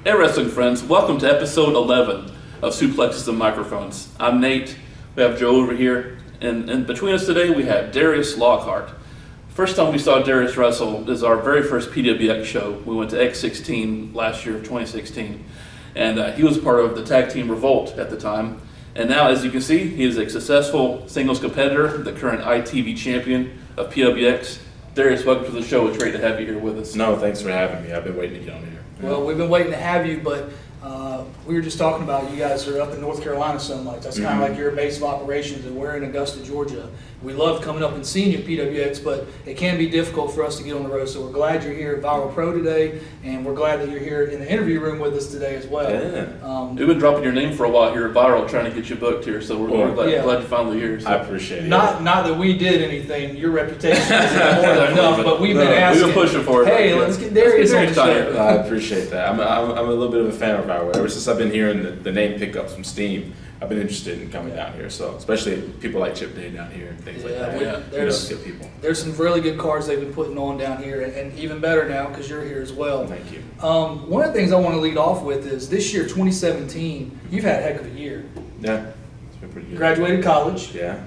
Hey wrestling friends, welcome to episode 11 of Suplexes and Microphones. I'm Nate, we have Joe over here, and between us today we have Darius Lockhart. First time we saw Darius wrestle is our very first PWX show. We went to X16 last year of 2016, and he was part of the tag team Revolt at the time. And now, as you can see, he is a successful singles competitor, the current ITV champion of PWX. Darius, welcome to the show. It's great to have you here with us. No, thanks for having me. I've been waiting to get on here. Well, we've been waiting to have you, but we were just talking about you guys are up in North Carolina so much. That's kind of like your base of operations, and we're in Augusta, Georgia. We love coming up and seeing you at PWX, but it can be difficult for us to get on the road. So we're glad you're here at Viral Pro today, and we're glad that you're here in the interview room with us today as well. Yeah. We've been dropping your name for a while here at Viral, trying to get you booked here, so we're glad you're finally here. So. I appreciate it. Not that we did anything. Your reputation is more than enough, but we've been asking. We've been pushing for it. Hey, let's get Darius on the show. I appreciate that. I'm a little bit of a fan of Viral. Ever since I've been hearing the name pickups from Steam, I've been interested in coming down here. So especially people like Chip Day down here and things like that. There's good people. There's some really good cards they've been putting on down here, and even better now because you're here as well. Thank you. One of the things I want to lead off with is this year, 2017. You've had a heck of a year. Yeah, it's been pretty good. Graduated college. Yeah.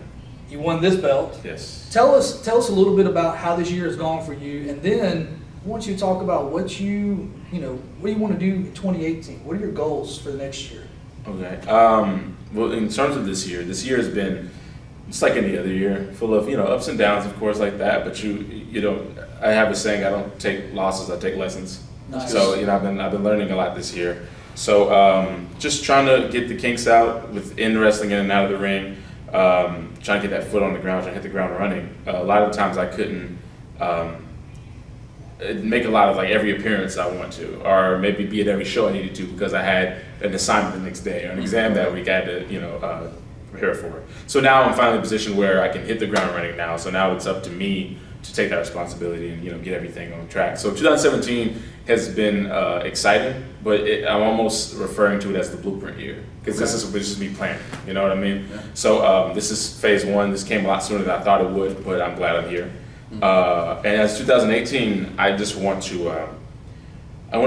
You won this belt. Yes. Tell us a little bit about how this year has gone for you, and then I want you to talk about what do you want to do in 2018? What are your goals for the next year? Okay. Well, in terms of this year has been just like any other year, full of ups and downs, of course, like that. But you don't. I have a saying: I don't take losses, I take lessons. Nice. So I've been learning a lot this year. So just trying to get the kinks out within wrestling in and out of the ring. Trying to get that foot on the ground, trying to hit the ground running. A lot of times I couldn't make a lot of like every appearance I want to, or maybe be at every show I needed to because I had an assignment the next day or an exam that week I had to prepare for. So now I'm finally in a position where I can hit the ground running now. So now it's up to me to take that responsibility and get everything on track. So 2017 has been exciting, but I'm almost referring to it as the blueprint year because this is me planning. You know what I mean? Yeah. So this is phase one. This came a lot sooner than I thought it would, but I'm glad I'm here. And as 2018, I just want to. I'm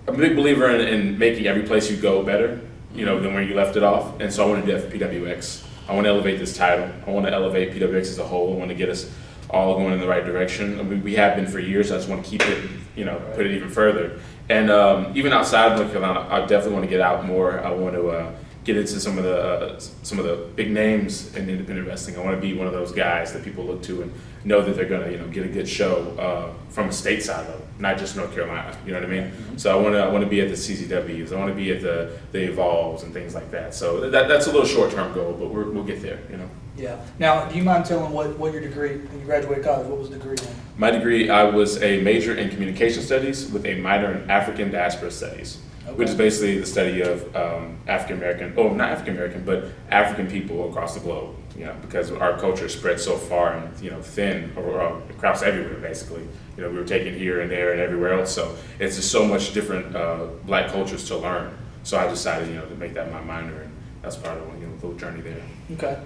a big believer in making every place you go better, than where you left it off. And so I want to do that for PWX. I want to elevate this title. I want to elevate PWX as a whole. I want to get us all going in the right direction. I mean, we have been for years. So I just want to keep it, put it even further. And even outside of North Carolina, I definitely want to get out more. I want to get into some of the big names in independent wrestling. I want to be one of those guys that people look to and know that they're going to get a good show from a stateside level, not just North Carolina. You know what I mean? Mm-hmm. So I want to be at the CZWs. I want to be at the Evolves and things like that. So that's a little short-term goal, but we'll get there. Yeah. Now, do you mind telling what your degree when you graduated college? What was the degree in? My degree, I was a major in communication studies with a minor in African diaspora studies. Okay. Which is basically the study of African American, not African American, but African people across the globe. Because our culture spread so far and thin across everywhere. Basically, we were taken here and there and everywhere else. So it's just so much different Black cultures to learn. So I decided to make that my minor, and that's part of the little journey there. Okay.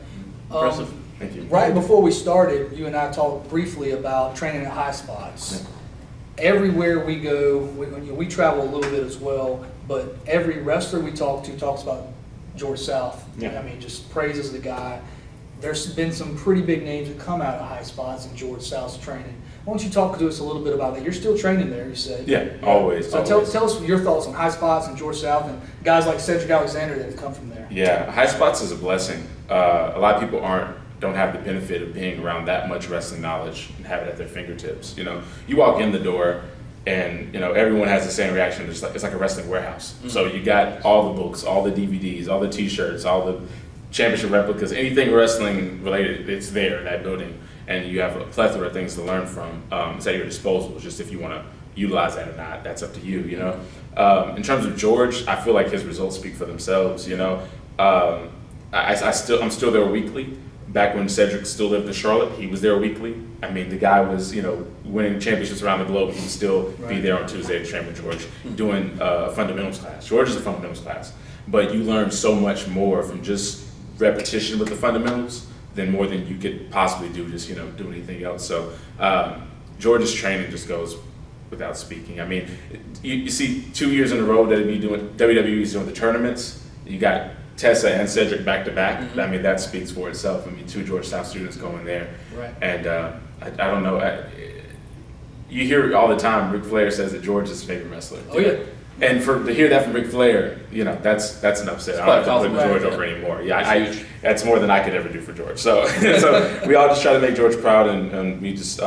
Impressive. Thank you. Right before we started, you and I talked briefly about training at Highspots. Yeah. Everywhere we go, we travel a little bit as well, but every wrestler we talk to talks about George South. Yeah. I mean, just praises the guy. There's been some pretty big names that come out of Highspots and George South's training. Why don't you talk to us a little bit about that? You're still training there, you said. Yeah, always. So always. Tell us your thoughts on Highspots and George South and guys like Cedric Alexander that have come from there. Yeah, Highspots is a blessing. A lot of people don't have the benefit of being around that much wrestling knowledge and have it at their fingertips. You walk in the door and everyone has the same reaction. It's like a wrestling warehouse. Mm-hmm. So you got all the books, all the DVDs, all the T-shirts, all the championship replicas, anything wrestling related, it's there in that building, and you have a plethora of things to learn from. It's at your disposal. It's just if you want to utilize that or not, that's up to you. In terms of George, I feel like his results speak for themselves. I'm still there weekly. Back when Cedric still lived in Charlotte, he was there weekly. I mean, the guy was, winning championships around the globe. He would still be there on Tuesday to train with George, doing a fundamentals class. George is a fundamentals class, but you learn so much more from just repetition with the fundamentals than more than you could possibly do just, do anything else. So George's training just goes without speaking. I mean, you see 2 years in a row WWE's doing the tournaments. You got Tessa and Cedric back to back. I mean, that speaks for itself. I mean, 2 Georgetown students going there. Right. And I don't know. You hear all the time, Ric Flair says that George is his favorite wrestler. Oh, yeah. And to hear that from Ric Flair, that's an upset. I don't have to put George over anymore. Yeah, that's more than I could ever do for George. So, so we all just try to make George proud, and we just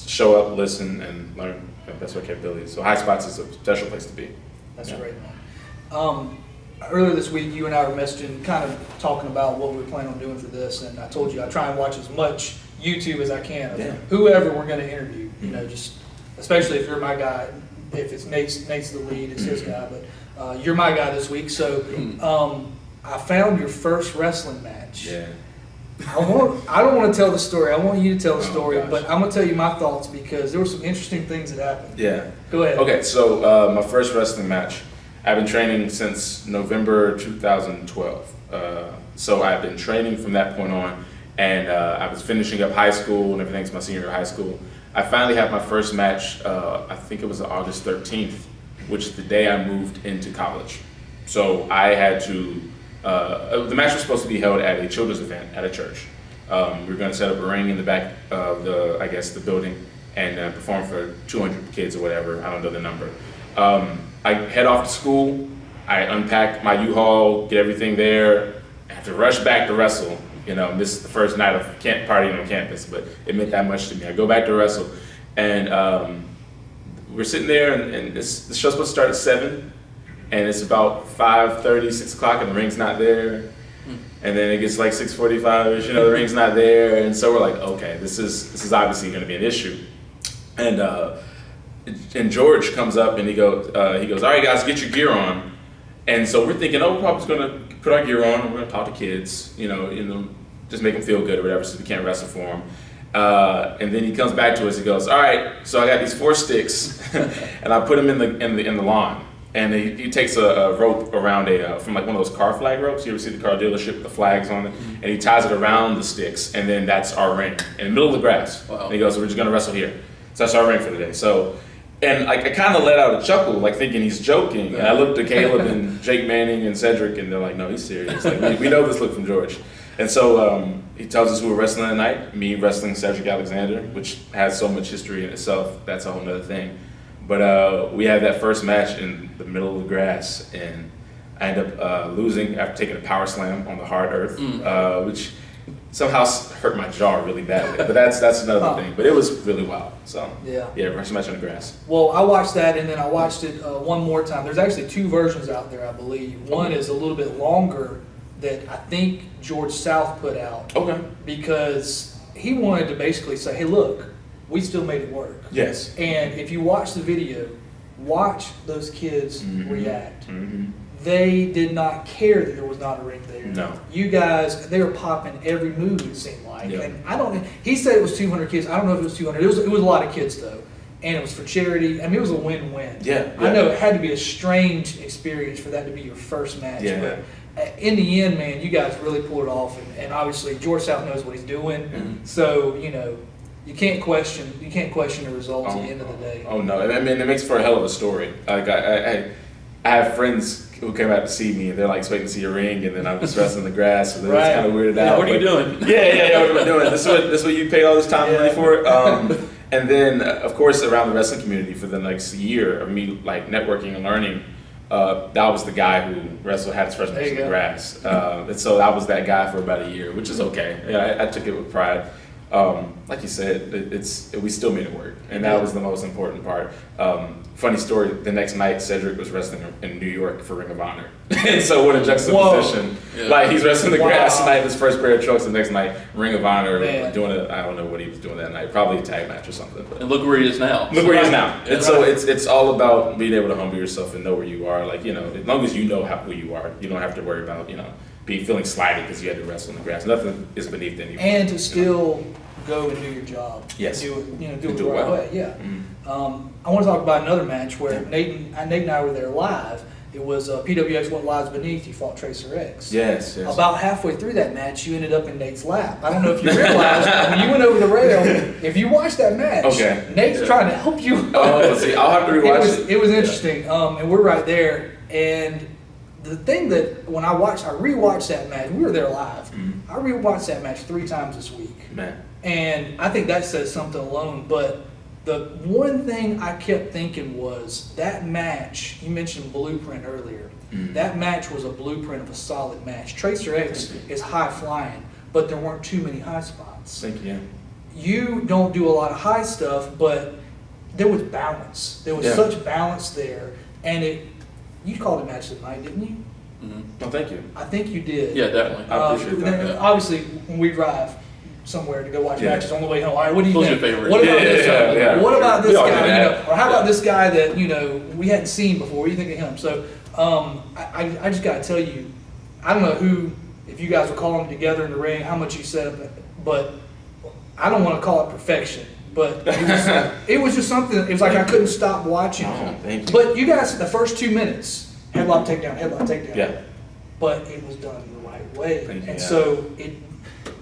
show up, listen, and learn. That's our capability. So Highspots is a special place to be. That's great, man. Earlier this week, you and I were messaging, kind of talking about what we plan on doing for this, and I told you I try and watch as much YouTube as I can of whoever we're going to interview. You know, just especially if you're my guy. If it's Nate's the lead, it's his guy, but you're my guy this week. So I found your first wrestling match. Yeah. I don't want to tell the story. I want you to tell the story, but I'm going to tell you my thoughts because there were some interesting things that happened. Yeah. Go ahead. Okay, so my first wrestling match, I've been training since November 2012. So I've been training from that point on, and I was finishing up high school and everything's my senior year of high school. I finally had my first match, I think it was August 13th, which is the day I moved into college. So I had to, the match was supposed to be held at a children's event at a church. We were going to set up a ring in the back of the building and perform for 200 kids or whatever, I don't know the number. I head off to school, I unpack my U-Haul, get everything there, I have to rush back to wrestle. You know, this is the first night of partying on campus, but it meant that much to me. I go back to wrestle, and we're sitting there, and the show's supposed to start at 7, and it's about 5:30, 6 o'clock, and the ring's not there. And then it gets like 6:45, the ring's not there, and so we're like, okay, this is obviously going to be an issue. And George comes up and he goes, all right, guys, get your gear on. And so we're thinking, we're probably going to put our gear on, and we're going to talk to kids, just make them feel good or whatever, so we can't wrestle for them. And then he comes back to us, he goes, all right, so I got these 4 sticks, and I put them in the lawn. And he takes a rope around from like one of those car flag ropes. You ever see the car dealership with the flags on it? And he ties it around the sticks, and then that's our ring in the middle of the grass. Wow. And he goes, we're just going to wrestle here. So that's our ring for the day. So, and I kind of let out a chuckle, like thinking he's joking. And I looked at Caleb and Jake Manning and Cedric, and they're like, no, he's serious. Like, we know this look from George. And so he tells us who we're wrestling that night, me wrestling Cedric Alexander, which has so much history in itself. That's a whole nother thing. But we had that first match in the middle of the grass, and I ended up losing after taking a power slam on the hard earth, which somehow hurt my jaw really badly. But that's another thing. But it was really wild. So yeah, first match on the grass. Well, I watched that, and then I watched it one more time. There's actually 2 versions out there, I believe. One is a little bit longer that I think George South put out. Okay. Because he wanted to basically say, hey, look, we still made it work. Yes. And if you watch the video, watch those kids react. Mm-hmm. They did not care that there was not a ring there. No. You guys, they were popping every move, it seemed like. Yeah. And he said it was 200 kids. I don't know if it was 200. It was a lot of kids, though. And it was for charity. I mean, it was a win-win. Yeah. I know it had to be a strange experience for that to be your first match. Yeah. But in the end, man, you guys really pulled it off. And obviously, George South knows what he's doing. Mm-hmm. So, you can't question the results at the end of the day. Oh no! I mean, it makes for a hell of a story. Like I have friends who came out to see me, and they're like expecting to see a ring, and then I'm just wrestling the grass, so they're just kind of weirded out. What are you doing? Yeah. What am I doing? This is what you paid all this time and money for. And then, of course, around the wrestling community for the next year of me like networking and learning, that was the guy who had his first match in the grass, and so I was that guy for about a year, which is okay. Yeah, I took it with pride. Like you said, we still made it work, and that was the most important part. Funny story, the next night Cedric was wrestling in New York for Ring of Honor. And so what a juxtaposition. Yeah. Like he's wrestling the grass tonight, his first pair of trucks, the next night Ring of Honor, Man. doing I don't know what he was doing that night, probably a tag match or something. But And look where he is now. look where he is now. Yeah. And so it's all about being able to humble yourself and know where you are. Like, as long as you know who you are, you don't have to worry about, feeling slighted because you had to wrestle in the grass. Nothing is beneath anyone. And to still go and do your job. Yes. Do it, do it Do the it right well. way. Yeah. Mhm. I want to talk about another match where Nate and I were there live, It was PWX What Lies Beneath. You fought Tracer X. Yes. About halfway through that match, you ended up in Nate's lap. I don't know if you realized when you went over the rail. If you watched that match, Nate's trying to help you. Oh, see, I'll have to rewatch it. It was interesting, and we're right there. And the thing that when I rewatched that match. We were there live. Mm-hmm. I rewatched that match 3 times this week, Man. and I think that says something alone. But the one thing I kept thinking was that match. You mentioned blueprint earlier. Mm-hmm. That match was a blueprint of a solid match. Tracer X is high flying, but there weren't too many high spots. Thank you. You don't do a lot of high stuff, but there was balance. There was such balance there, and you called it match of the night, didn't you? Mm-hmm. No, thank you. I think you did. Yeah, definitely. I appreciate that. Obviously, when we drive somewhere to go watch Yeah. matches on the way home, all right, what do you Who's think? your favorite? What about this guy? Yeah. What about this We all do guy? that. Or how about this guy that we hadn't seen before? What do you think of him? So I just got to tell you, I don't know who, if you guys were calling together in the ring, how much you set up, but I don't want to call it perfection. But it was just something. It was like I couldn't stop watching. Oh, thank you. But you guys, the first 2 minutes, headlock takedown, headlock takedown. Yeah. But it was done the right way. Thank you, And yeah. so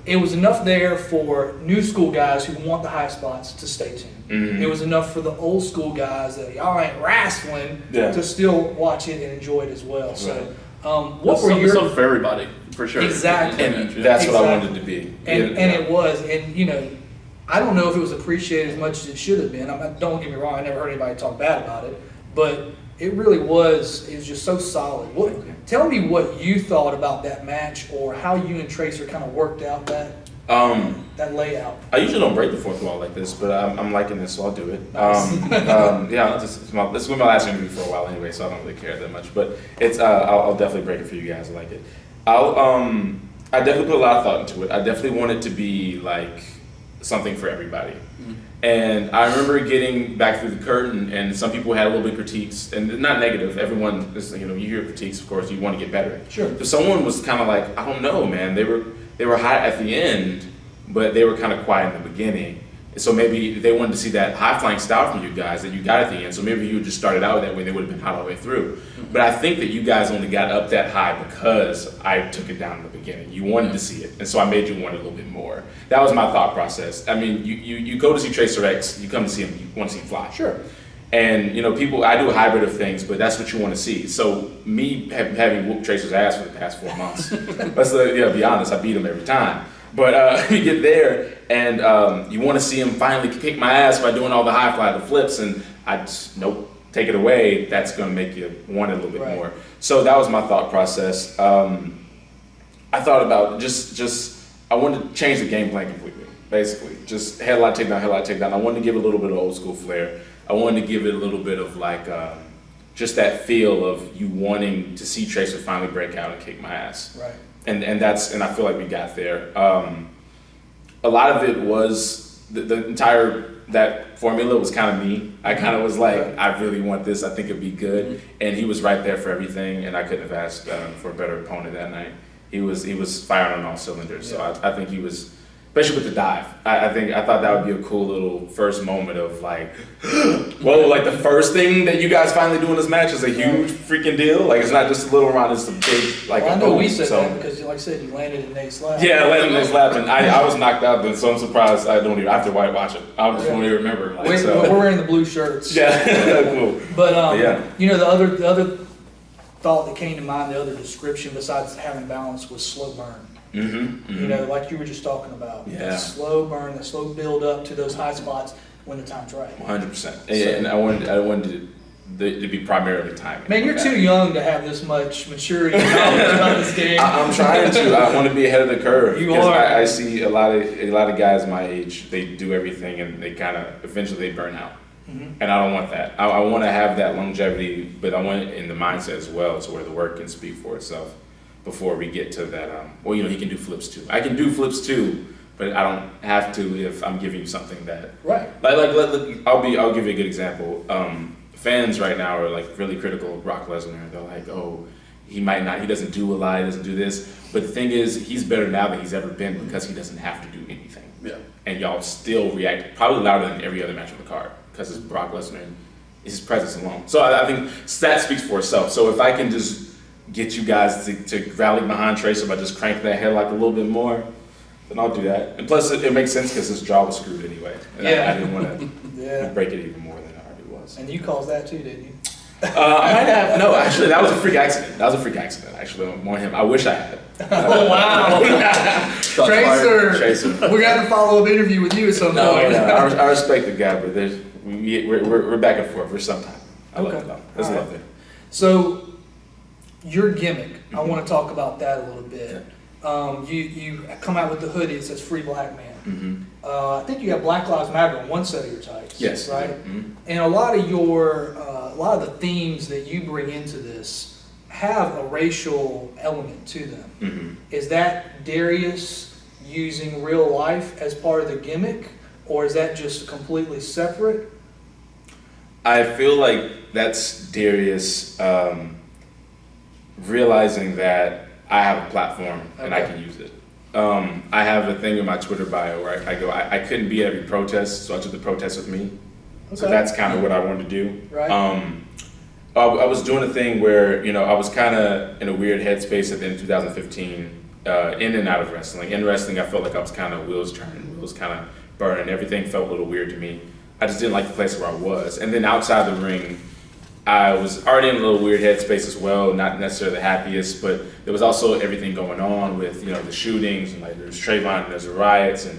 it was enough there for new school guys who want the high spots to stay tuned. Mhm. It was enough for the old school guys that y'all ain't wrestling Yeah. to still watch it and enjoy it as well. So what Well, were your something for everybody, for sure. Exactly. And that's what I Exactly. wanted to be. and it was, and I don't know if it was appreciated as much as it should have been. Don't get me wrong, I never heard anybody talk bad about it, but it really was. It was just so solid. Tell me what you thought about that match, or how you and Tracer kind of worked out that layout. I usually don't break the fourth wall like this, but I'm liking this, so I'll do it. Nice. Yeah, this has been my last interview for a while anyway, so I don't really care that much. But it's I'll definitely break it for you guys. I like it. I definitely put a lot of thought into it. I definitely want it to be like something for everybody. Mm-hmm. And I remember getting back through the curtain, and some people had a little bit of critiques, and not negative. Everyone is, you hear critiques, of course, you want to get better. Sure. So someone was kind of like, I don't know, man. They were hot at the end, but they were kind of quiet in the beginning. So maybe they wanted to see that high flying style from you guys that you got at the end. So maybe you just started out that way, they would have been hot all the way through. Mm-hmm. But I think that you guys only got up that high because I took it down in the beginning. You wanted to see it, and so I made you want it a little bit more. That was my thought process. I mean, you go to see Tracer X, you come to see him, you want to see him fly. Sure. And people, I do a hybrid of things, but that's what you want to see. So me having whooped Tracer's ass for the past 4 months, let's be honest, I beat him every time. But we get there, and you want to see him finally kick my ass by doing all the high fly, the flips, and I just, nope, take it away. That's going to make you want it a little bit more. So that was my thought process. I thought about just I wanted to change the game plan completely, basically. Just headlock takedown. I wanted to give it a little bit of old school flair. I wanted to give it a little bit of like just that feel of you wanting to see Tracer finally break out and kick my ass. Right. And I feel like we got there. A lot of it was the entire that formula was kind of me. I kind of was like, I really want this. I think it'd be good. And he was right there for everything. And I couldn't have asked for a better opponent that night. He was firing on all cylinders. So I think he was, especially with the dive. I thought that would be a cool little first moment of like, whoa, like the first thing that you guys finally do in this match is a huge freaking deal. Like it's not just a little round, it's a big like. Well, I know we boom. said So- that because, like I said, you landed in Nate's lap. Yeah, I landed in his lap, and I was knocked out then, so I'm surprised I don't even I have to white watch it. I just don't even remember. Like, We're wearing the blue shirts. yeah, cool. But Yeah. the other thought that came to mind, the other description besides having balance was slow burn. Mm-hmm. Like you were just talking about. Yeah. That slow burn, the slow build up to those high spots when the time's right. 100%. And I wanted to be primarily timing. Man, you're too young to have this much maturity and knowledge about this game. I'm trying to. I want to be ahead of the curve. You because are. I see a lot of guys my age. They do everything, and they kind of eventually they burn out. Mm-hmm. And I don't want that. I want to have that longevity, but I want it in the mindset as well, to where the work can speak for itself before we get to that. He can do flips too. I can do flips too, but I don't have to if I'm giving you something that. Right. I'll give you a good example. Fans right now are like really critical of Brock Lesnar. They're like, oh, he doesn't do a lot, he doesn't do this. But the thing is, he's better now than he's ever been because he doesn't have to do anything. Yeah. And y'all still react probably louder than every other match on the card because it's Brock Lesnar. his presence alone. So I think that speaks for itself. So if I can just get you guys to rally behind Tracer by just cranking that headlock a little bit more, then I'll do that. And plus, it makes sense because his jaw was screwed anyway. And I didn't want to break it even more than it already was. And you caused that too, didn't you? I might have. No, actually, that was a freak accident. Actually, more him. I wish I had. Oh, wow. Tracer. We're going to have to follow up interview with you at some point. I respect the guy, but we're back and forth for some time. I love it though. There's love there. So, your gimmick, I want to talk about that a little bit. You come out with the hoodie, it says Free Black Man. I think you have Black Lives Matter on one set of your tights. Yes. Right? And a lot of the themes that you bring into this have a racial element to them. Is that Darius using real life as part of the gimmick, or is that just completely separate? I feel like that's Darius realizing that I have a platform and I can use it. I have a thing in my Twitter bio where I go, I couldn't be at every protest, so I took the protest with me. So that's kind of what I wanted to do. Right. I was doing a thing where, I was kind of in a weird headspace at the end of 2015, in and out of wrestling. In wrestling, I felt like I was kind of wheels turning, wheels kind of burning. Everything felt a little weird to me. I just didn't like the place where I was. And then outside the ring, I was already in a little weird headspace as well, not necessarily the happiest, but there was also everything going on with, the shootings, and like there's Trayvon and there's the riots,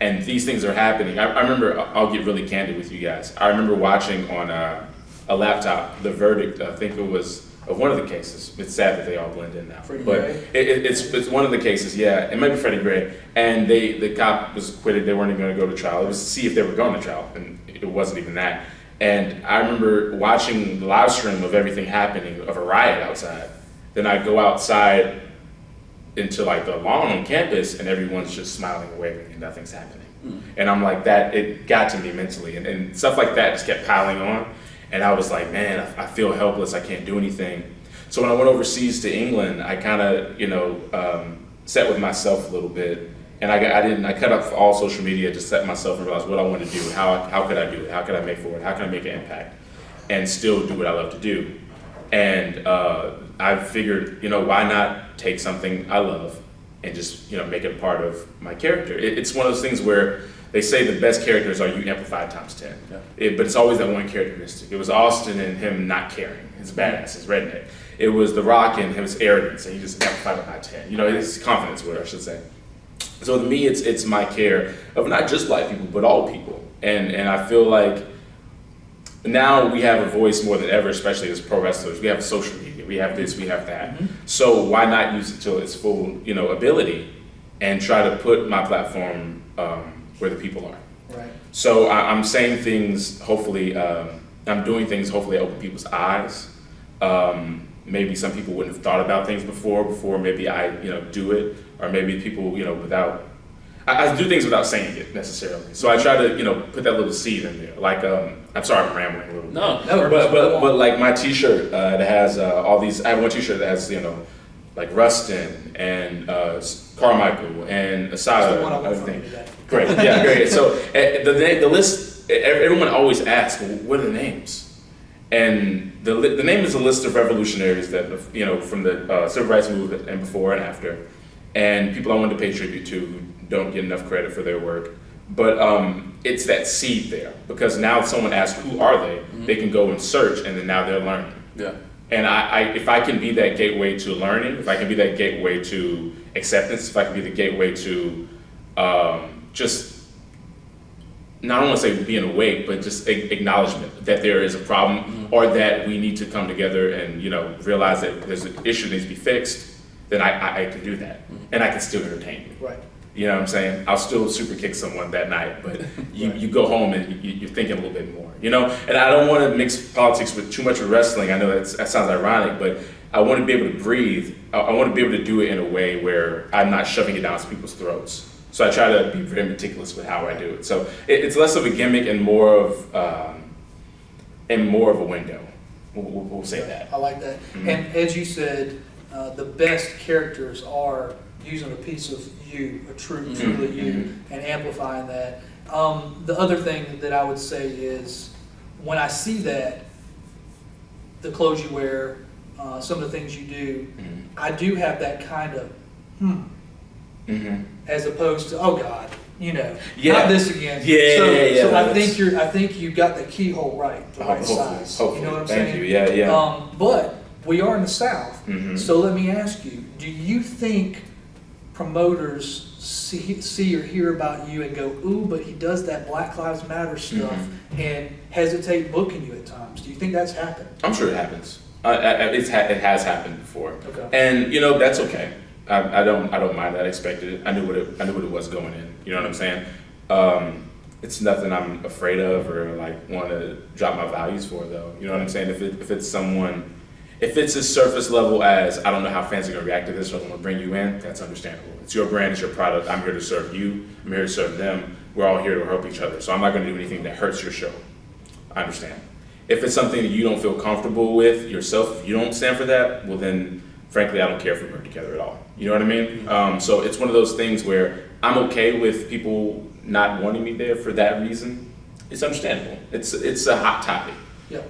and these things are happening. I remember, I'll get really candid with you guys. I remember watching on a laptop the verdict, I think it was of one of the cases. It's sad that they all blend in now. Freddie but Gray? It's one of the cases, yeah. It might be Freddie Gray. And the cop was acquitted. They weren't even going to go to trial. It was to see if they were going to trial, and it wasn't even that. And I remember watching the live stream of everything happening, of a riot outside. Then I'd go outside into like the lawn on campus, and everyone's just smiling and waving, and nothing's happening. And I'm like, it got to me mentally, and stuff like that just kept piling on. And I was like, man, I feel helpless. I can't do anything. So when I went overseas to England, I kind of, sat with myself a little bit, and I cut off all social media, just set myself and realized what I want to do. How could I do it? How could I make forward? How can I make an impact and still do what I love to do? And I figured, why not take something I love and just, make it part of my character? It's one of those things where they say the best characters are you amplified times 10. Yeah. But it's always that one characteristic. It was Austin and him not caring, his badass, his redneck. It was The Rock and his arrogance, and he just amplified it by 10. His confidence, what I should say. So to me, it's my care of not just Black people, but all people. And I feel like now we have a voice more than ever, especially as pro wrestlers. We have social media, we have this, we have that. So why not use it to its full, ability and try to put my platform where the people are. Right. So I'm saying things, hopefully, I'm doing things, hopefully open people's eyes. Maybe some people wouldn't have thought about things before maybe I, do it, or maybe people, I do things without saying it necessarily. So I try to, put that little seed in there. Like, I'm sorry, I'm rambling a little. No, but like my T-shirt that has all these. I have one T-shirt that has, like Rustin and Carmichael and Asada and everything. Great, yeah, great. So the list, everyone always asks, well, what are the names? And the name is a list of revolutionaries that, from the civil rights movement and before and after, and people I wanted to pay tribute to who don't get enough credit for their work. But it's that seed there, because now if someone asks who are they, they can go and search, and then now they're learning. Yeah. And if I can be that gateway to learning, if I can be that gateway to acceptance, if I can be the gateway to just, not I don't want to say being awake, but just acknowledgement that there is a problem, or that we need to come together and realize that there's an issue that needs to be fixed, then I can do that, and I can still entertain you. Right. You know what I'm saying? I'll still super kick someone that night, but you go home and you're thinking a little bit more, And I don't want to mix politics with too much of wrestling. I know that sounds ironic, but I want to be able to breathe. I want to be able to do it in a way where I'm not shoving it down people's throats. So I try to be very meticulous with how I do it. So it's less of a gimmick and more of a window. We'll say that. I like that. And as you said, the best characters are using a piece of you, truly you, and amplifying that. The other thing that I would say is, when I see that, the clothes you wear, some of the things you do, Mm-hmm. I do have that kind of, Mm-hmm. as opposed to, oh God, Yeah. not this again. Yeah, So, yeah. so I That's- think you got the keyhole right, the right size. Hopefully. You know what I'm Thank saying? you. Yeah. But we are in the South, Mhm. so let me ask you: do you think promoters see or hear about you and go, "Ooh, but he does that Black Lives Matter stuff," Mm-hmm. and hesitate booking you at times? Do you think that's happened? I'm sure it happens. It has happened before, Okay. and that's okay. I don't mind that. I expected it. I knew what it was going in. You know what I'm saying? It's nothing I'm afraid of or like want to drop my values for, though. You know what I'm saying? If it's as surface level as I don't know how fans are gonna react to this, or I want to bring you in, that's understandable. It's your brand, it's your product. I'm here to serve you. I'm here to serve them. We're all here to help each other. So I'm not gonna do anything that hurts your show. I understand. If it's something that you don't feel comfortable with yourself, if you don't stand for that, well then, frankly, I don't care if we work together at all. You know what I mean? So it's one of those things where I'm okay with people not wanting me there for that reason. It's understandable. It's a hot topic. Yeah.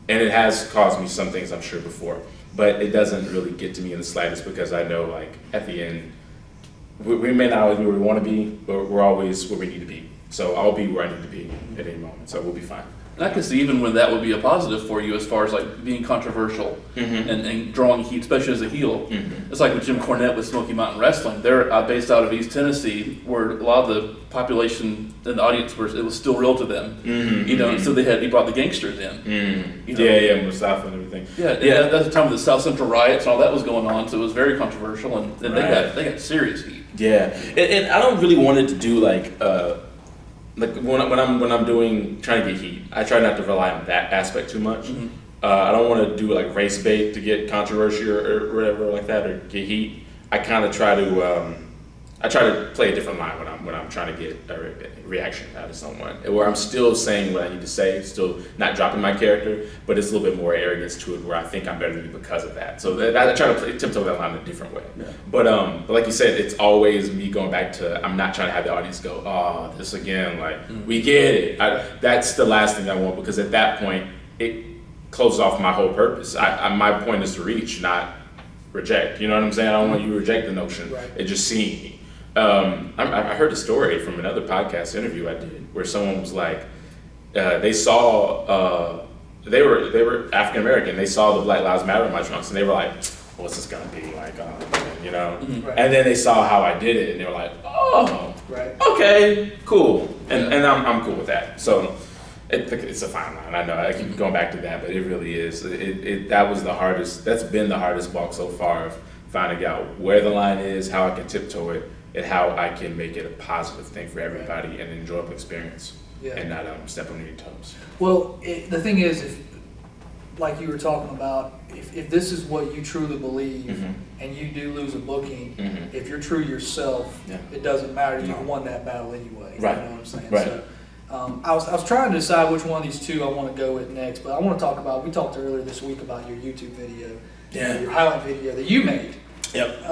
And it has caused me some things, I'm sure, before. But it doesn't really get to me in the slightest because I know, like, at the end, we may not always be where we want to be, but we're always where we need to be. So I'll be where I need to be at any moment. So we'll be fine. And I can see even when that would be a positive for you as far as like being controversial and drawing heat, especially as a heel. It's like with Jim Cornette with Smoky Mountain Wrestling. They're based out of East Tennessee, where a lot of the population and the audience it was still real to them. So he brought the gangsters in. Yeah, Mustafa and everything. Yeah. That's the time of the South Central riots and all that was going on, so it was very controversial, and they got serious heat. Yeah, and I don't really want it to do like when I'm doing trying to get heat, I try not to rely on that aspect too much. I don't want to do like race bait to get controversy or whatever like that or get heat. I kind of try to play a different line when I'm trying to get a reaction out of someone, where I'm still saying what I need to say, still not dropping my character, but it's a little bit more arrogance to it, where I think I'm better than you because of that. So I try to tiptoe that line in a different way. Yeah. But like you said, it's always me going back to I'm not trying to have the audience go, oh, this again, like we get it. That's the last thing I want, because at that point it closes off my whole purpose. My point is to reach, not reject. You know what I'm saying? I don't want you to reject the notion. Right. It's just seeing me. I heard a story from another podcast interview I did where someone was like, they saw they were African American. They saw the Black Lives Matter in my trunks, and they were like, "What's this gonna be like?" Right. And then they saw how I did it, and they were like, "Oh, Right. Okay, cool." And I'm cool with that. So it's a fine line. I know I keep going back to that, but it really is. That was the hardest. That's been the hardest walk so far, of finding out where the line is, how I can tiptoe it, and how I can make it a positive thing for everybody and an enjoyable experience, and not step on any toes. Well, the thing is, if, like you were talking about, if this is what you truly believe, and you do lose a booking, if you're true to yourself, it doesn't matter. You've won that battle anyway. Right. You know what I'm saying? Right. So, I was trying to decide which one of these two I want to go with next, but I want to talk about, we talked earlier this week about your YouTube video, your highlight video that you made. Yep.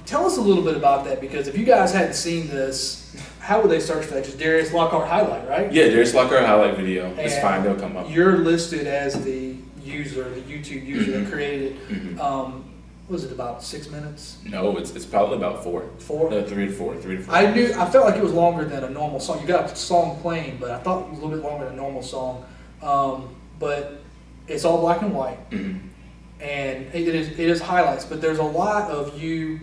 Tell us a little bit about that, because if you guys hadn't seen this, how would they search for that? Just Darius Lockhart highlight, right? Yeah, Darius Lockhart highlight video. It's And fine, they'll come up. You're listed as the user, the YouTube user that created it. Was it about 6 minutes? No, it's probably about 4. 4? No, 3 to 4. I felt like it was longer than a normal song. You got a song playing, but I thought it was a little bit longer than a normal song. But it's all black and white. And it is highlights, but there's a lot of you.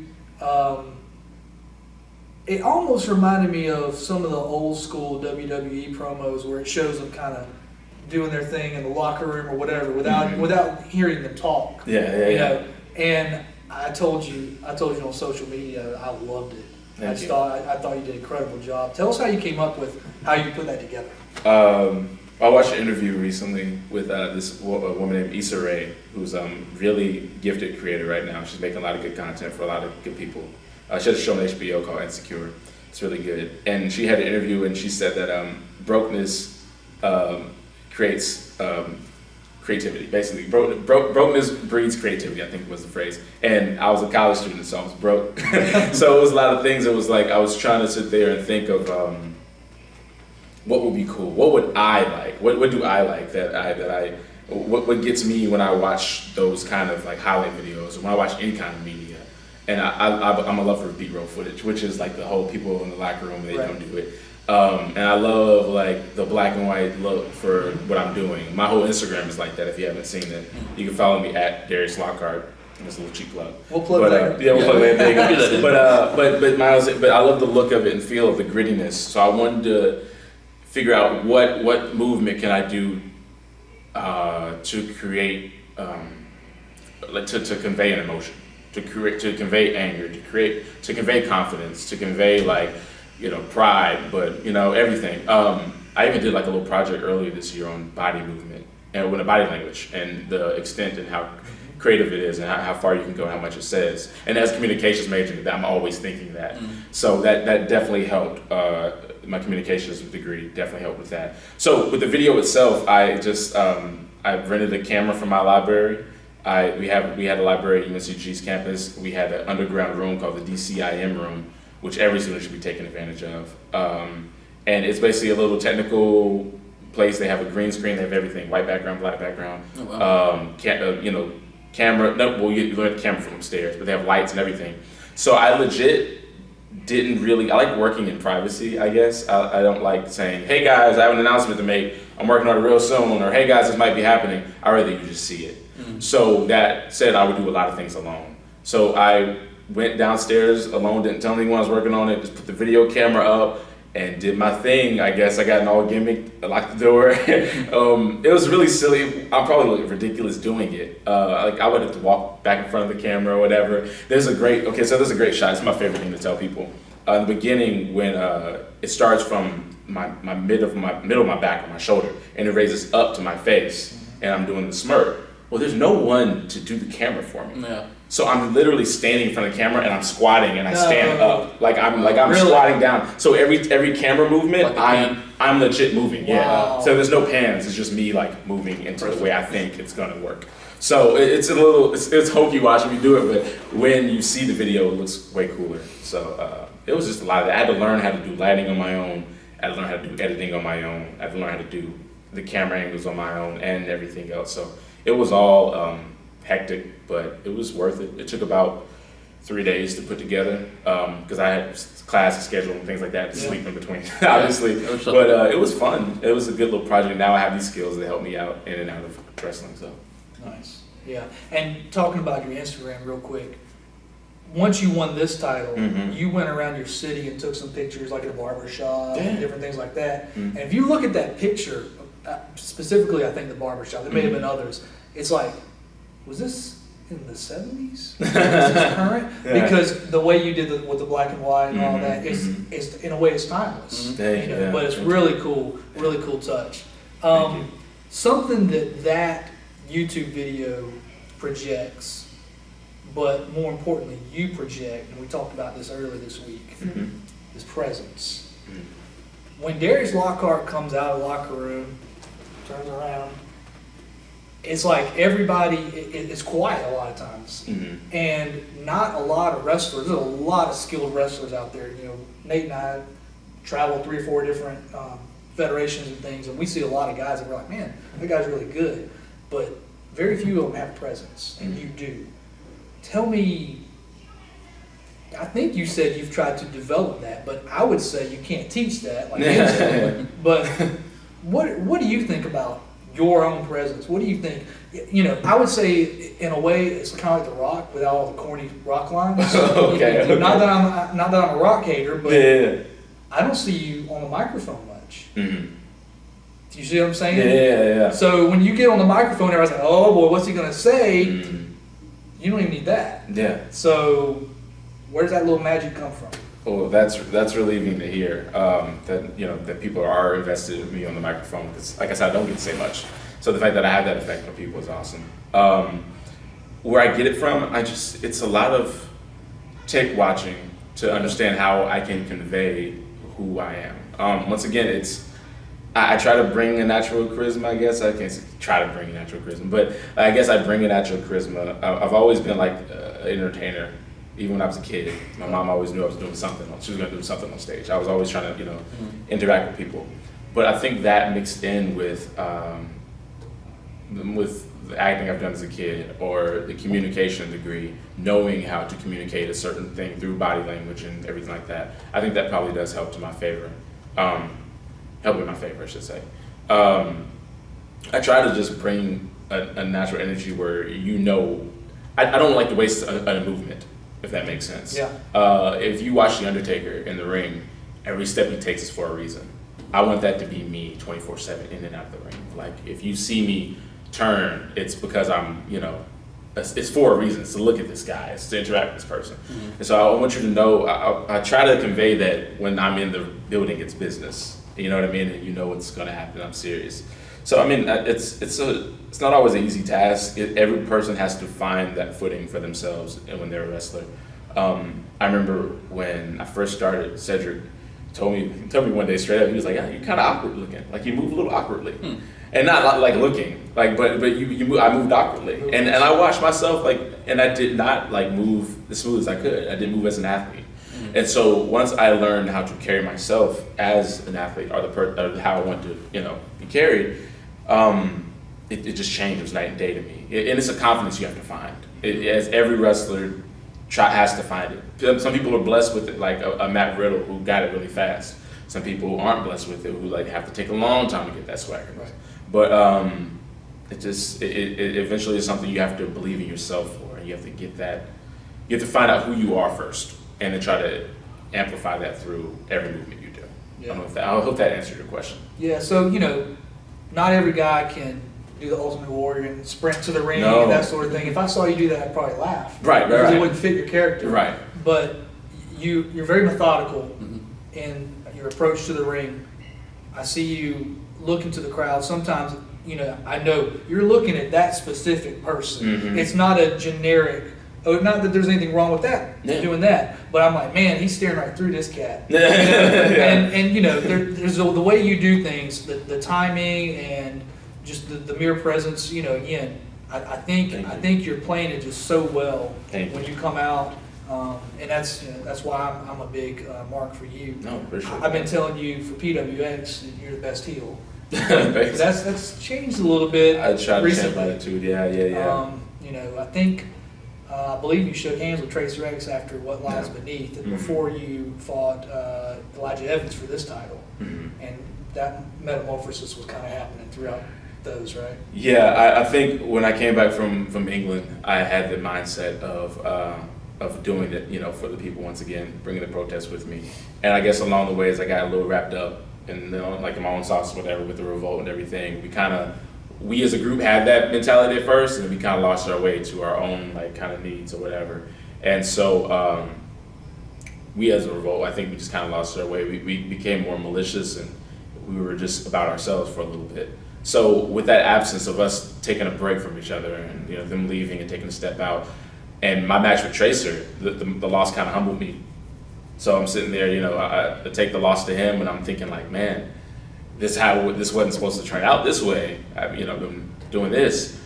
It almost reminded me of some of the old school WWE promos where it shows them kind of doing their thing in the locker room or whatever without hearing them talk. You know? And I told you on social media, I loved it. I thought you did an incredible job. Tell us how you came up with how you put that together. I watched an interview recently with this woman named Issa Rae, who's a really gifted creator right now. She's making a lot of good content for a lot of good people. She has a show on HBO called Insecure. It's really good. And she had an interview, and she said that brokenness creates creativity. Basically, brokenness breeds creativity, I think was the phrase. And I was a college student, so I was broke. So it was a lot of things. It was like I was trying to sit there and think of what would be cool? What would I like? What do I like that what gets me when I watch those kind of like highlight videos, or when I watch any kind of media, and I'm a lover of B-roll footage, which is like the whole people in the locker room, they don't do it. And I love like the black and white look for what I'm doing. My whole Instagram is like that. If you haven't seen it, you can follow me at Darius Lockhart. It's a little cheap plug. We'll plug that. Yeah, we'll plug that. But Miles, but I love the look of it and feel of the grittiness. So I wanted to figure out what movement can I do to create, to convey an emotion, to convey anger, to convey confidence, to convey like, pride, but everything. I even did like a little project earlier this year on body movement and with a body language and the extent and how creative it is and how far you can go and how much it says. And as a communications major, I'm always thinking that. So that definitely helped. My communications degree definitely helped with that. So with the video itself, I just I rented a camera from my library. We had a library at UNCG's campus. We had an underground room called the DCIM room, which every student should be taking advantage of. And it's basically a little technical place. They have a green screen. They have everything: white background, black background. Oh, wow. Camera. No, well, you learn the camera from upstairs, but they have lights and everything. So I legit didn't really. I like working in privacy, I guess. I don't like saying, "Hey guys, I have an announcement to make. I'm working on it real soon," or "Hey guys, this might be happening." I'd rather you just see it. So that said, I would do a lot of things alone. So I went downstairs alone, didn't tell anyone I was working on it, just put the video camera up and did my thing. I guess I got an all gimmick, I locked the door. It was really silly. I'm probably looking ridiculous doing it. Like I would have to walk back in front of the camera or whatever. There's a great shot. It's my favorite thing to tell people. In the beginning, when it starts from my middle of my back or my shoulder, and it raises up to my face, and I'm doing the smirk. Well, there's no one to do the camera for me. Yeah. So I'm literally standing in front of the camera and I'm squatting and I stand up like I'm Really? squatting down. So every camera movement, Like I'm legit moving. Yeah. Wow. So there's no pans. It's just me like moving into the way I think it's gonna work. So it's a little it's hokey watching me do it, but when you see the video, it looks way cooler. So it was just a lot of that. I had to learn how to do lighting on my own. I had to learn how to do editing on my own. I had to learn how to do the camera angles on my own and everything else. So it was all hectic, but it was worth it. It took about 3 days to put together because I had class schedule and things like that to sleep in between, obviously. But it was fun. It was a good little project. Now I have these skills that help me out in and out of wrestling. So Nice. Yeah. And talking about your Instagram real quick, once you won this title, you went around your city and took some pictures like at a barber shop and different things like that. And if you look at that picture, specifically I think the barber shop, there may have been others, it's like, was this in the 70s? Is this current? Yeah. Because the way you did with the black and white and all that is in a way it's timeless. But it's really cool touch. Something that YouTube video projects, but more importantly you project, and we talked about this earlier this week, is presence. When Darius Lockhart comes out of the locker room, turns around, it's like everybody is quiet a lot of times. And not a lot of wrestlers, there's a lot of skilled wrestlers out there. Nate and I travel 3 or 4 different federations and things, and we see a lot of guys that we're like, man, that guy's really good. But very few of them have presence, and you do. Tell me, I think you said you've tried to develop that, but I would say you can't teach that. But what do you think about your own presence? What do you think? I would say in a way it's kind of like The Rock without all the corny rock lines. Okay. Not that I'm a rock hater, but I don't see you on the microphone much. Do you see what I'm saying? Yeah. So when you get on the microphone, everybody's like, "Oh boy, what's he gonna say?" You don't even need that. Yeah. So where does that little magic come from? Well, that's relieving to hear that people are invested in me on the microphone because, like I said, I don't get to say much. So the fact that I have that effect on people is awesome. Where I get it from, it's a lot of tape watching to understand how I can convey who I am. Once again, I try to bring a natural charisma, I guess. I can't try to bring a natural charisma, but I guess I bring a natural charisma. I've always been like an entertainer. Even when I was a kid, my mom always knew I was doing something. She was going to do something on stage. I was always trying to, interact with people. But I think that mixed in with with the acting I've done as a kid or the communication degree, knowing how to communicate a certain thing through body language and everything like that, I think that probably does help to my favor. Help in my favor, I should say. I try to just bring a natural energy where I don't like to waste a movement, if that makes sense. Yeah. If you watch The Undertaker in the ring, every step he takes is for a reason. I want that to be me 24/7 in and out of the ring. Like, if you see me turn, it's because it's for a reason. It's to look at this guy. It's to interact with this person. Mm-hmm. And so I want you to know, I try to convey that when I'm in the building, it's business. You know what I mean? And you know what's going to happen. I'm serious. So, I mean, it's not always an easy task. Every person has to find that footing for themselves and when they're a wrestler. I remember when I first started, Cedric told me one day straight up, he was like, "Yeah, you're kind of awkward looking. Like, you move a little awkwardly." And not like looking, like, but you move, I moved awkwardly. And I watched myself, like, and I did not, like, move as smooth as I could. I didn't move as an athlete. And so once I learned how to carry myself as an athlete, or how I want to, be carried, it just changed. It was night and day to me. And it's a confidence you have to find. As every wrestler has to find it. Some people are blessed with it, like a Matt Riddle, who got it really fast. Some people aren't blessed with it, who like have to take a long time to get that swagger. Right. But it eventually is something you have to believe in yourself for, and you have to get that. You have to find out who you are first, and then try to amplify that through every movement you do. Yeah. I hope that answered your question. Yeah. So not every guy can do the Ultimate Warrior and sprint to the ring and that sort of thing. If I saw you do that, I'd probably laugh. Right. Because it wouldn't fit your character. Right. But you're very methodical in your approach to the ring. I see you look into the crowd. Sometimes, I know you're looking at that specific person. Mm-hmm. It's not a generic. Not that there's anything wrong with that, doing that, but I'm like, man, he's staring right through this cat. And there's the way you do things, the timing and just the mere presence. Again, I think you're playing it just so well when you come out, and that's why I'm a big mark for you. No, for sure. I've been telling you for PWX that you're the best heel. That's changed a little bit. I try to recently. change my attitude. Yeah. I believe you shook hands with Tracer X after What Lies Beneath, and before you fought Elijah Evans for this title. Mm-hmm. And that metamorphosis was kind of happening throughout those, right? Yeah, I think when I came back from England, I had the mindset of doing it, for the people once again, bringing the protest with me. And I guess along the way, as I got a little wrapped up in like in my own sauce or whatever with the revolt and everything, we as a group had that mentality at first, and we kind of lost our way to our own like kind of needs or whatever. And so we as a revolt, I think we just kind of lost our way. We became more malicious, and we were just about ourselves for a little bit. So with that absence of us taking a break from each other, and them leaving and taking a step out, and my match with Tracer, the loss kind of humbled me. So I'm sitting there, I take the loss to him, and I'm thinking like, man, this wasn't supposed to turn out this way. I've been doing this.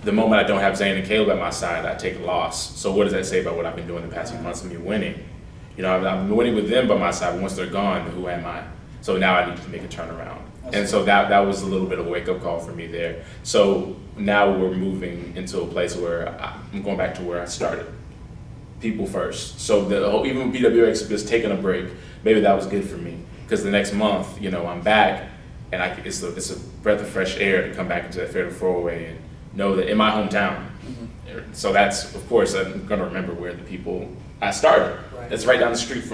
The moment I don't have Zane and Caleb at my side, I take a loss. So what does that say about what I've been doing the past few months of me winning? I've been winning with them by my side, but once they're gone, who am I? So now I need to make a turnaround. And so that was a little bit of a wake-up call for me there. So now we're moving into a place where I'm going back to where I started. People first. So even when PWX was taking a break, maybe that was good for me. Because the next month, I'm back, and it's a breath of fresh air to come back into that Fatal 4-Way and know that in my hometown. Mm-hmm. So that's, of course, I'm going to remember where the people I started. Right. It's right down the street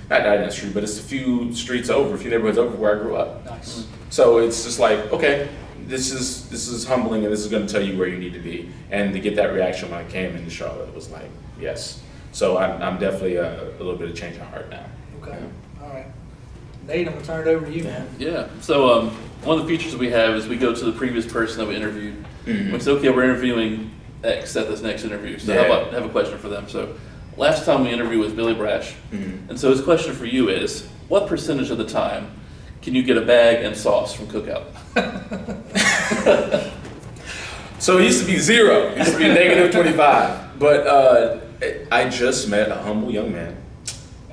not down the street, but it's a few streets over, a few neighborhoods over where I grew up. Nice. Mm-hmm. So it's just like, okay, this is humbling, and this is going to tell you where you need to be. And to get that reaction when I came into Charlotte, it was like, yes. So I'm definitely a little bit of change of heart now. Okay. All right. Nate, I'm going to turn it over to you, man. Yeah. So one of the features we have is we go to the previous person that we interviewed. Mm-hmm. We say, okay, we're interviewing X at this next interview. So how about I have a question for them. So last time we interviewed was Billy Brash. Mm-hmm. And so his question for you is, what percentage of the time can you get a bag and sauce from Cookout? So it used to be 0. It used to be negative 25. But I just met a humble young man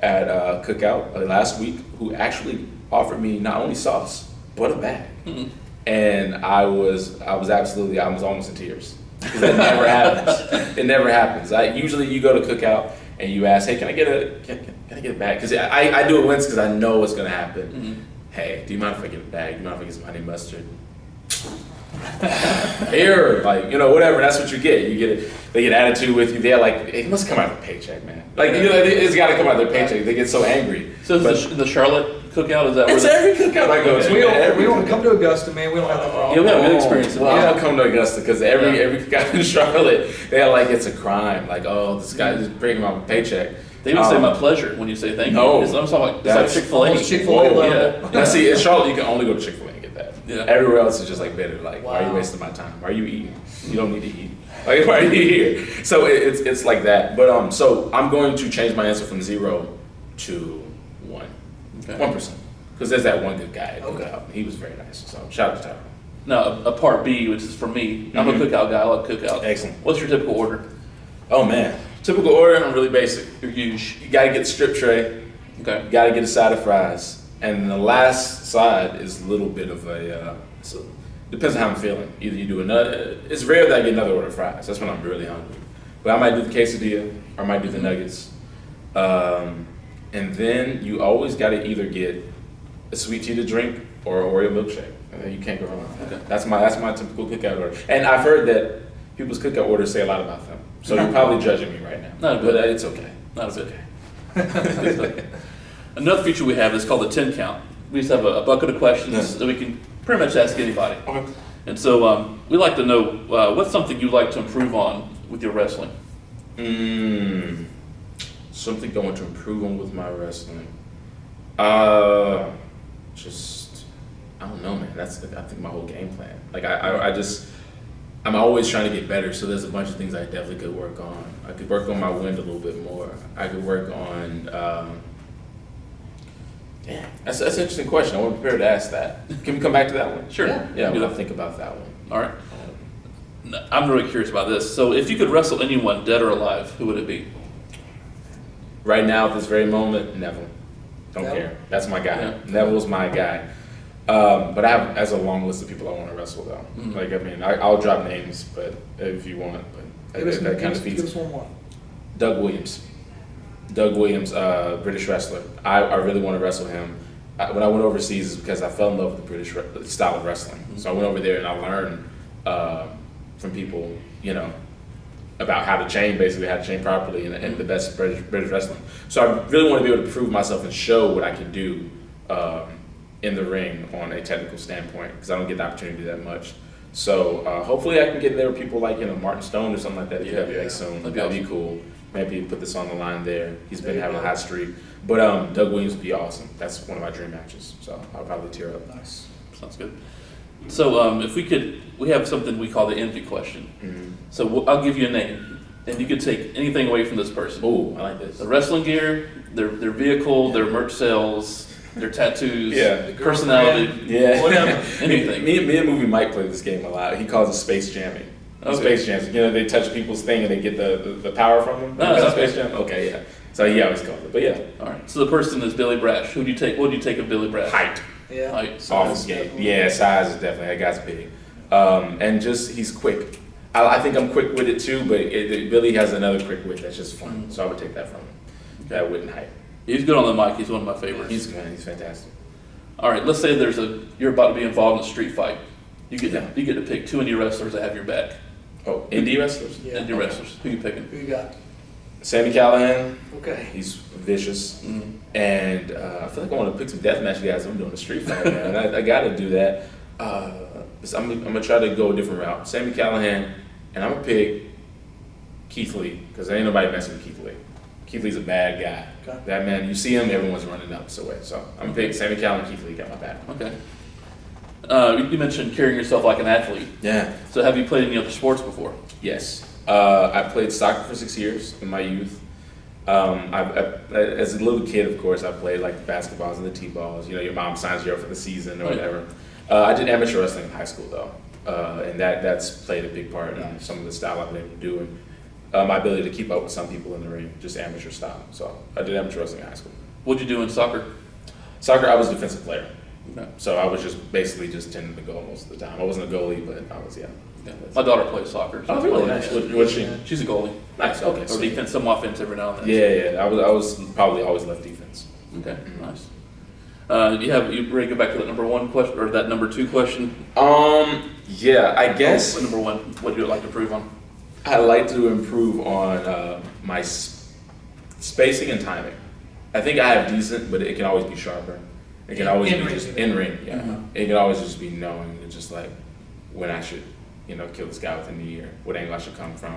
at Cookout last week who actually offered me not only sauce, but a bag. Mm-hmm. and I was almost in tears because that never happens. It never happens. Usually you go to cookout and you ask, hey, can I get a bag? Because I do it once because I know what's gonna happen. Mm-hmm. Hey, do you mind if I get a bag? Do you mind if I get some honey mustard? Here, like, whatever. That's what you get. You get it. They get attitude with you. They're like, it must come out of their paycheck, man. Like, it's got to come out of their paycheck. They get so angry. So is the Charlotte cookout, is that where It's every cookout I go to. We don't come to Augusta, man. We don't have that problem. Yeah, we have a good experience. Well, I'm gonna come to Augusta because every cookout in Charlotte, they're like, it's a crime. Like, oh, this guy just bringing my paycheck. They even say my pleasure when you say thank you. No. I'm talking like, it's like Chick-fil-A. Almost Chick-fil-A level. Yeah. Now, see, in Charlotte, you can only go to Chick-fil-A and get that. Yeah. Everywhere else is just like bitter. Like, why are you Wow. wasting my time? Why are you eating? You don't need to eat. Like, why are you here? So it's like that. But so I'm going to change my answer from 0 to 1. Okay. 1%. Because there's that one good guy at Okay. Cookout. He was very nice. So shout out to Tyler. Now, a part B, which is for me, I'm a cookout guy. I love cookout. Excellent. What's your typical order? Oh man, typical order. I'm really basic. Your huge. You gotta get the strip tray. Okay. You gotta get a side of fries, and the last side is a little bit of a. So depends on how I'm feeling. Either you do another. It's rare that I get another order of fries. That's when I'm really hungry. But I might do the quesadilla or I might do the nuggets, and then you always gotta either get a sweet tea to drink or an Oreo milkshake. You can't go wrong with that. Okay. That's my typical cookout order. And I've heard that people's cookout orders say a lot about them. So you're probably judging me right now. Not a bit. But it's okay. Not a bit. Another feature we have is called the 10 count. We just have a bucket of questions that we can pretty much ask anybody. Okay. And so we'd like to know what's something you'd like to improve on with your wrestling? Something going to improve on with my wrestling. I don't know, man. That's I think my whole game plan. Like I'm always trying to get better. So there's a bunch of things I definitely could work on. I could work on my wind a little bit more. I could work on. That's an interesting question. I wasn't prepared to ask that. Can we come back to that one? Sure. Yeah, we'll think about that one. All right. I'm really curious about this. So if you could wrestle anyone, dead or alive, who would it be? Right now, at this very moment, Neville. Don't Neville? care. That's my guy. Yeah. Neville's my guy. But I have as a long list of people I want to wrestle though. Mhm. Like I mean, I'll drop names, but if you want, but Give us that kind of give feeds. us one more. Doug Williams, British wrestler. I really want to wrestle him. When I went overseas, is because I fell in love with the British style of wrestling. So I went over there and I learned from people, about how to train, basically how to train properly and the best British wrestling. So I really want to be able to prove myself and show what I can do in the ring on a technical standpoint because I don't get the opportunity to do that much. So hopefully I can get there with people like Martin Stone or something like that at PWX soon. That'd be cool. Maybe put this on the line there. He's been having a hot streak. But Doug Williams would be awesome. That's one of my dream matches. So I'll probably tear up. Nice. Sounds good. So if we have something we call the envy question. Mm-hmm. So I'll give you a name, and you can take anything away from this person. Oh, I like this. The wrestling gear, their vehicle, their merch sales, their tattoos, Yeah. personality, Yeah. whatever, anything. Me and Movie Mike play this game a lot. He calls it space jamming. Okay. Space jams. They touch people's thing and they get the power from them. Oh, Is that okay. Space jam? Okay, yeah. So he always calls it. But yeah, All right. So the person is Billy Brash. Who do you take? What do you take of Billy Brash? height. Yeah. Height. Off his game. Yeah, size is definitely, that guy's big. And just, he's quick. I think I'm quick with it too, but Billy has another quick wit that's just fun. So I would take that from him. That wit and height. He's good on the mic. He's one of my favorites. He's good. He's fantastic. All right. Let's say you're about to be involved in a street fight. You get Yeah. to pick two indie wrestlers that have your back. Oh, indie wrestlers? Yeah. Indie wrestlers. Who you picking? Who you got? Sammy Callahan. Okay. He's vicious. Mm. And I feel like I want to pick some deathmatch guys. I'm doing a street fight, man. I got to do that. I'm going to try to go a different route. Sammy Callahan, and I'm going to pick Keith Lee, because there ain't nobody messing with Keith Lee. Keith Lee's a bad guy. Okay. That man, you see him, everyone's running up. So I'm going to pick Sammy Callahan, Keith Lee, got my back. Okay. You mentioned carrying yourself like an athlete. Yeah. So have you played any other sports before? Yes. I played soccer for 6 years in my youth. As a little kid, of course, I played like the basketballs and the t-balls. Your mom signs you up for the season or whatever. I did amateur wrestling in high school though, and that's played a big part in some of the style I've been able to do and my ability to keep up with some people in the ring, just amateur style. So I did amateur wrestling in high school. What'd you do in soccer? Soccer, I was a defensive player. Okay. So I was just basically just tending to go most of the time. I wasn't a goalie, but I was, yeah. My daughter plays soccer. Oh, really? Yeah. Nice. What's she? She's a goalie. Nice. Okay. Or So, defense, some offense every now and then. yeah. I was probably always left defense. Okay, nice. You ready to go back to that number one question or that number two question? Yeah, I guess Number one, what do you like to improve on? I like to improve on my spacing and timing. I think I have decent, but it can always be sharper. It can always be In-ring. just in ring. Yeah, Mhm. it can always just be knowing just like when I should, kill this guy within the year, what angle I should come from,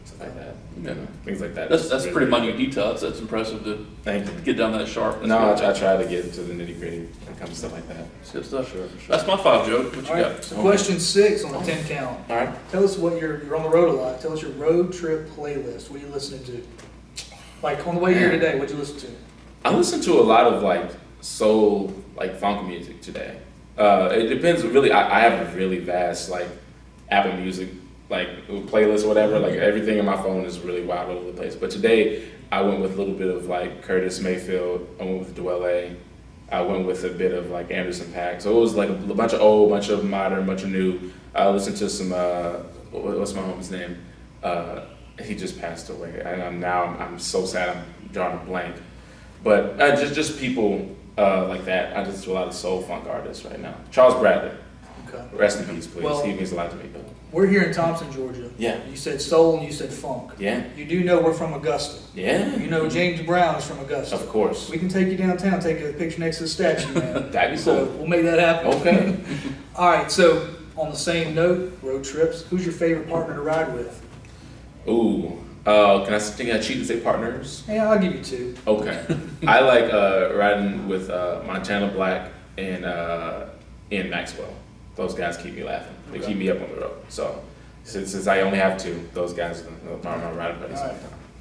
stuff like that. Okay. Things like that. That's Really pretty good. minute detail. That's impressive to Thank you. get down that sharp. That's No, good. I try to get to the nitty gritty when it comes to stuff like that. That's good stuff. Sure. That's my 5, Joe. What you All got? right, so question 6 on the 10 count. All right. Tell us what you're on the road a lot. Tell us your road trip playlist. What are you listening to? Like on the way here today, what'd you listen to? I listen to a lot of like soul, like funk music today. It depends. Really, I have a really vast like Apple Music like playlist or whatever. Like everything in my phone is really wild all over the place. But today I went with a little bit of like Curtis Mayfield. I went with Dwelle. I went with a bit of like Anderson .Paak. So it was like a bunch of old, bunch of modern, bunch of new. I listened to some. What's my homie's name? He just passed away, and I'm so sad. I'm drawing a blank. But just people like that. I just do a lot of soul funk artists right now. Charles Bradley, Okay. rest in peace, please. Well- He means a lot to me. Though. We're here in Thompson, Georgia. Yeah. You said soul and you said funk. Yeah, You do know we're from Augusta. yeah. You know James Brown is from Augusta. Of course. We can take you downtown, take a picture next to the statue, man. That'd be So cool. we'll make that happen. Okay. All right, so on the same note, road trips, who's your favorite partner to ride with? Ooh. Can I cheat and say partners? Yeah, I'll give you 2. Okay. I like riding with Montana Black and Ian Maxwell. Those guys keep me laughing. They Okay. keep me up on the road. So since I only have 2, those guys are my riding buddies. All right.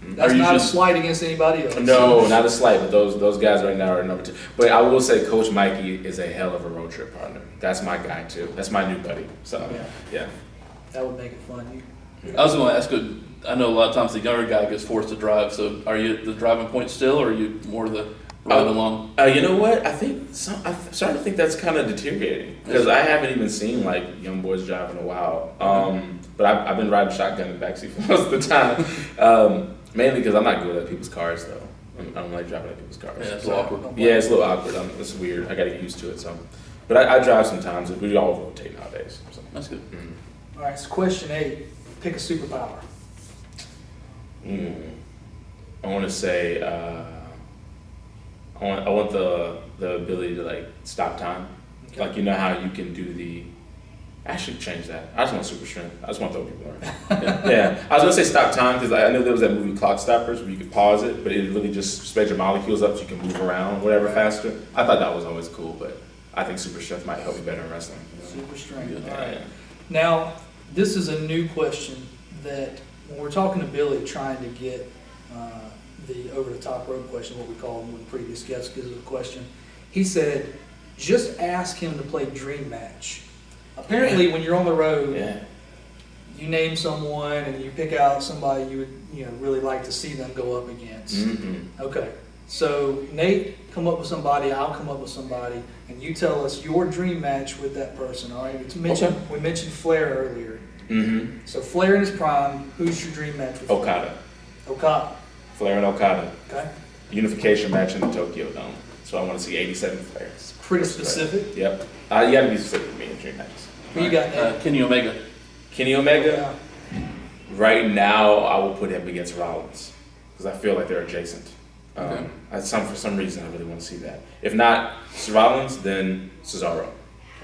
Mhm. That's Are you not just- a slight against anybody else. No, not a slight, but those guys right now are number 2. But I will say Coach Mikey is a hell of a road trip partner. That's my guy too. That's my new buddy. So yeah. That would make it fun. I was going to ask, I know a lot of times the younger guy gets forced to drive, so are you at the driving point still, or are you more the riding along? You know what? I'm starting to think that's kind of deteriorating because I haven't even seen like young boys drive in a while. But I've been riding shotgun in the backseat for most of the time. Mainly because I'm not good at people's cars though. I don't like driving at people's cars. Yeah, it's a little awkward. Yeah, it's a little awkward. It's weird. I got to get used to it. So, but I drive sometimes. We all rotate nowadays. So. That's good. All right, so question 8, pick a superpower. I want to say I want the ability to like stop time. Okay. Like you know how you can do the. Actually, change that. I just want super strength. I just want to throw people around. Yeah, I was gonna say stop time because I know there was that movie Clock Stoppers where you could pause it, but it really just sped your molecules up so you can move around whatever faster. I thought that was always cool, but I think super strength might help me better in wrestling. Super strength. Yeah. All right. Now, this is a new question that when we're talking to Billy, trying to get the over-the-top rope question, what we call him when previous guest gives us a question, he said, just ask him to play Dream Match. Apparently, when you're on the road, Yeah. you name someone and you pick out somebody you would really like to see them go up against. Mm-hmm. Okay, so Nate, come up with somebody, I'll come up with somebody, and you tell us your dream match with that person, all right? We mentioned Flair earlier. Mm-hmm. So Flair in his prime, who's your dream match with Flair? Okada. Okada, Flair and Okada. okay? Unification match in the Tokyo Dome. So I want to see 87 Flair. It's pretty specific. Yep. You got to be specific with me in dream matches. Who you got, Nate? Kenny Omega. Kenny Omega. Yeah. Right now, I will put him against Rollins because I feel like they're adjacent. Okay. For some reason, I really want to see that. If not Rollins, then Cesaro.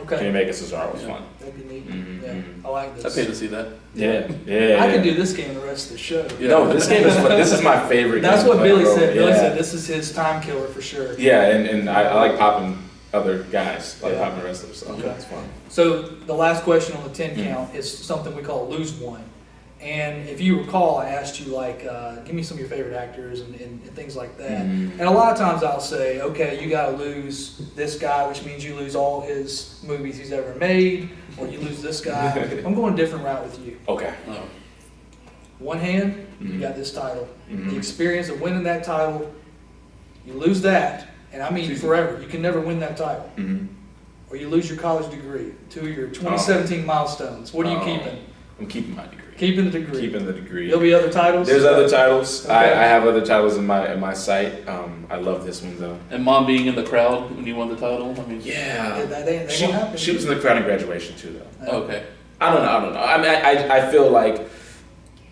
Kenny Okay, Omega Cesaro was fun. that'd be neat. Mhm, Yeah, mhm. I like I this. paid to see that. Yeah. I could do this game the rest of the show. Yeah. No, this game is fun. This is my favorite. That's game what to play Billy on the said. road. Billy Yeah. said this is his time killer for sure. Yeah, and I like popping other guys, like Yeah. popping wrestlers. So Okay. it's fun. So the last question on the 10 Mm. count is something we call lose one. And if you recall, I asked you give me some of your favorite actors and things like that. Mm. And a lot of times I'll say, okay, you got to lose this guy, which means you lose all his movies he's ever made, or you lose this guy. I'm going a different route with you. Okay. Oh. One hand, you Mhm. got this title. Mhm. The experience of winning that title, you lose that, and I mean forever. You can never win that title. Mhm. or you lose your college degree. Two of your 2017 milestones. What are you keeping? I'm keeping my degree. Keeping the degree. Keeping the degree. There'll be other titles? There's other titles. Okay. I have other titles in my site. I love this one though. And mom being in the crowd when you won the title. I mean, Yeah, that ain't she, gonna happen. she was in the crowd in graduation too though. okay. I don't know. I mean, I feel like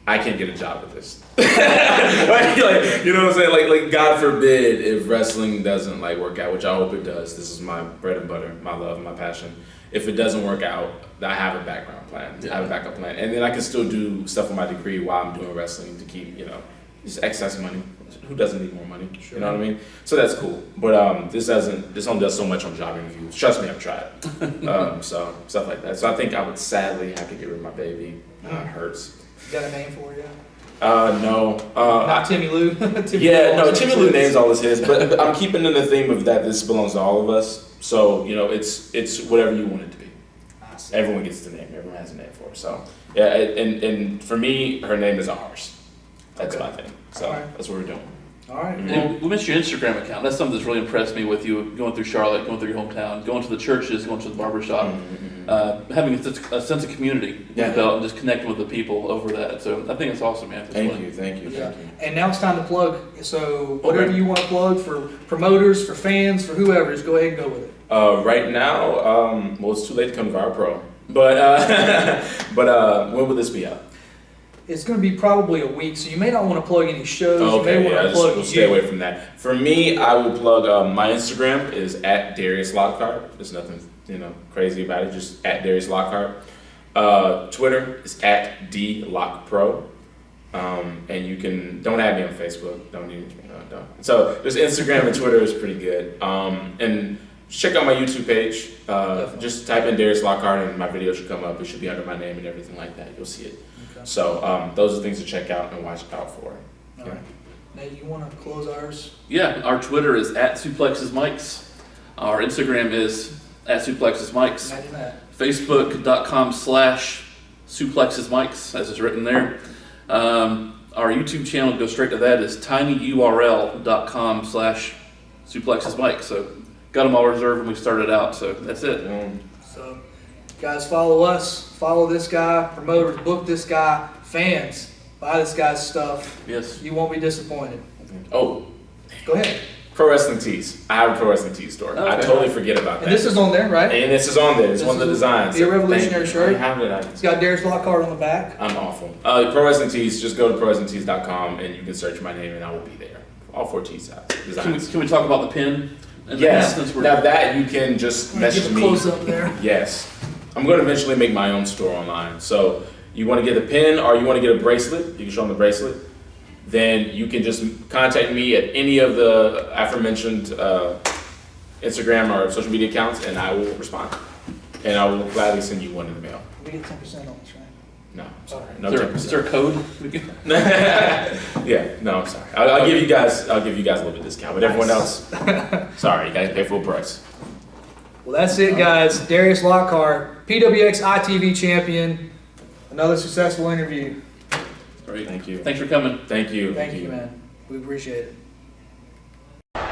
I can't get a job with this. like, you know what I'm saying? Like, God forbid if wrestling doesn't like work out, which I hope it does. This is my bread and butter, my love, my passion. If it doesn't work out, I have a background plan. Yeah. I have a backup plan, and then I can still do stuff with my degree while I'm doing wrestling to keep, just excess money. Who doesn't need more money? Sure. You know what I mean? So that's cool. But this only does so much on job interviews. Trust me, I've tried. So stuff like that. So I think I would sadly have to get rid of my baby. It hurts. You got a name for it yet? No. Not Timmy Lou? Timmy Lou names all is his, but I'm keeping in the theme of that this belongs to all of us. So, it's whatever you want it to be. Everyone gets the name. Everyone has a name for it. So, yeah, and for me, her name is ours. That's my thing. So, that's what we're doing. All right. And we missed your Instagram account. That's something that's really impressed me with you going through Charlotte, going through your hometown, going to the churches, going to the barbershop, having a sense of community and just connecting with the people over that. So I think it's awesome, man. Thank you. Yeah. And now it's time to plug. So whatever you want to plug for promoters, for fans, for whoever, just go ahead and go with it. Right now, well, it's too late to come to our pro. But when will this be out? It's going to be probably a week, so you may not want to plug any shows. Okay, you may want to plug we'll stay away from that. For me, I will plug my Instagram is at Darius Lockhart. There's nothing crazy about it, just at Darius Lockhart. Twitter is at DLockPro. And you don't add me on Facebook. Don't. So there's Instagram and Twitter is pretty good. And check out my YouTube page. Just type in Darius Lockhart and my video should come up. It should be under my name and everything like that. You'll see it. Okay. So those are things to check out and watch out for. All right. Nate, you want to close ours? Yeah, our Twitter is at suplexes&mics. Our Instagram is at suplexes&mics. Imagine that. Facebook.com/suplexes&mics, as it's written there. Our YouTube channel, go straight to that, is tinyurl.com/suplexes&mics. So got them all reserved when we started out, so that's it. So guys, follow us, follow this guy, promoters, book this guy, fans, buy this guy's stuff. Yes. You won't be disappointed. Oh, Go ahead. Pro Wrestling Tees. I have a Pro Wrestling Tees store. Okay. I totally forget about that. And this is on there, right? And this is on there. It's one of the designs. The revolutionary shirt. I have it. It's got Darius Lockhart on the back. I'm awful. Pro Wrestling Tees, just go to prowrestlingtees.com and you can search my name and I will be there. All 4 Tees designs. Can we talk about the pin? Yes. Now that you can just message Give a me. close up there. Yes. I'm going to eventually make my own store online. So you want to get a pin or you want to get a bracelet, you can show them the bracelet. Then you can just contact me at any of the aforementioned Instagram or social media accounts and I will respond. And I will gladly send you one in the mail. We get 10% on this, right? No, I'm sorry. No Is there a code? Yeah, no, I'm sorry. I'll give you guys a little bit of discount, but everyone else, sorry, you guys pay full price. Well, that's it, guys. Darius Lockhart, PWX ITV champion. Another successful interview. Great. Thank you. Thanks for coming. Thank you. Thank you, man. We appreciate it. 1,